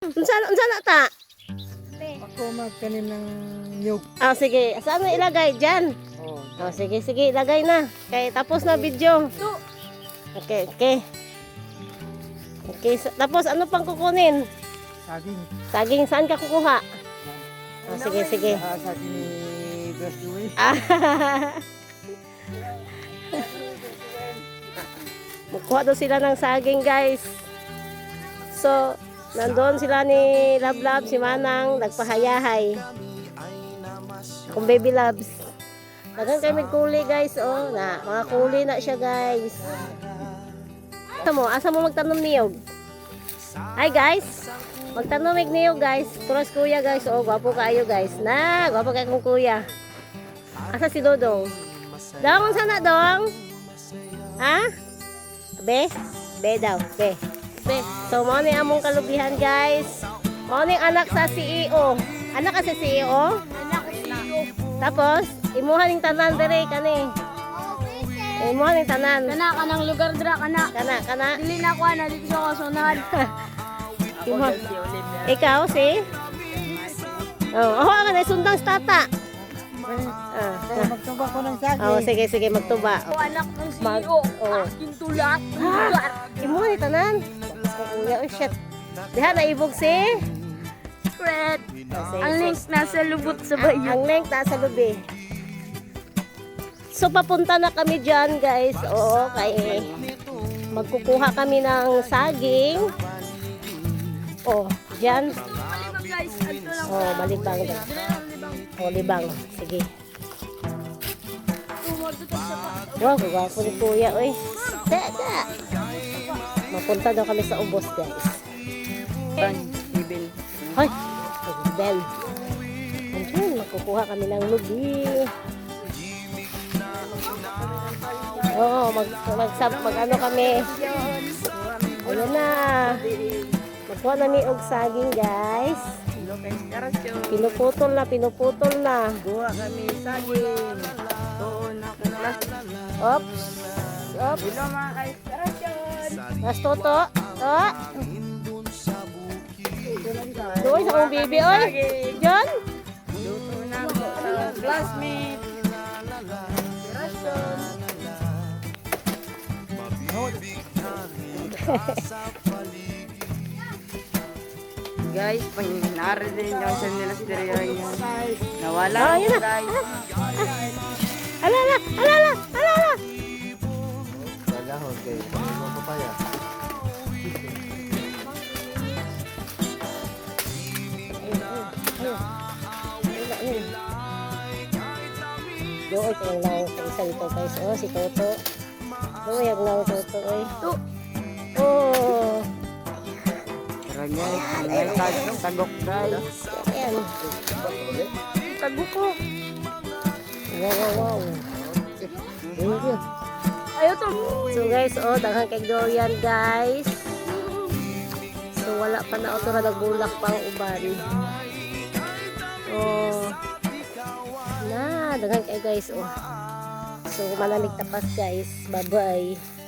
Unsa na ta? Ako magkanin ng nyug. Ah, sige. Saan mo ilagay? Diyan. Oh, Oh, sige, sige. Ilagay na. Okay, tapos na video. Okay, okay. Okay, tapos ano pang kukunin? saging. Saging, saan ka kukuha? Oh, sige, sige. Saging ni Grass Dewey. Ah. Magkuha daw sila ng saging, guys. So, nandoon sila ni Love, si Manang, nagpahayahay. Akong baby loves. Dagan kami kuli, guys, oh. Na, mga kuli na siya, guys. Asa mo magtanom niyog? Hi, guys. Magtanom niyog, guys. Turas kuya, guys. Oh, gwapo kayo, guys. Na, gwapo kayo kong kuya. Asa si Dodong? Dong, sana Dong? Ha? Be? Be daw, be. Be. So, mo ni among kalubihan, guys. Mo ni anak sa CEO. Anak ka sa CEO? Anak ko CEO. Tapos, imuhan ng tanan dere kani. Imuhan ng tanan. Kana ka ng lugar dra kana. Kana. Dili na ko na dito sa kasunod. Imuhan. Ikaw si? Oh, ako ka na sundang stata. Kaya magtuba ko ng saging. Oh, sige, magtuba. Ako anak ng Mag- CEO. oh. Aking tulat ng lugar. Imuhan ng tanan. Kuya, oh shit. Diha na ibog si? Secret. Oh, Ang sige, link nasa lubot sa sige. bayo. Ang link nasa lubi. So papunta na kami dyan, guys. Oo, kay magkukuha kami ng saging. Oh, dyan. Malibang guys, adto lang. Oh, malibang daw. Oh, libang. Sige. Tumod sa pa. Wow, gwapo ni Kuya, oy. Dada. Mapunta daw kami sa ubos, guys. Ibel. Hoy, bell. Ayun, magkukuha kami ng lubi. Oo, mag ano kami. Ayun na. Magkuha na ni og saging, guys. Pinuputol na. Buha kami saging. Doon ako class. Oops. Hello mga ka-inspirasyon. Nas toto. Oh. Doon sa kong baby, oy. John. Luto na ako sa classmate. Inspirasyon. Guys, pag narinig nyo sa nila stereo yun. Nawala Oh, ako, yun na. guys. Alala. Wala ako, guys. Ano pa pa yan? Doon ko lang sa isa dito, guys. Oh, si Toto. Doon yung lang Toto, oy. Oh. Pero guys, ang tagok, guys. Ayan. Tago ko. Wow. Thank you. Ayaw to. So guys, oh, daghang kay durian, guys. So wala pa na oto ra nagbulak pang uban. Oh. Na, daghang kay guys, oh. So malamig tapas, guys. Bye-bye.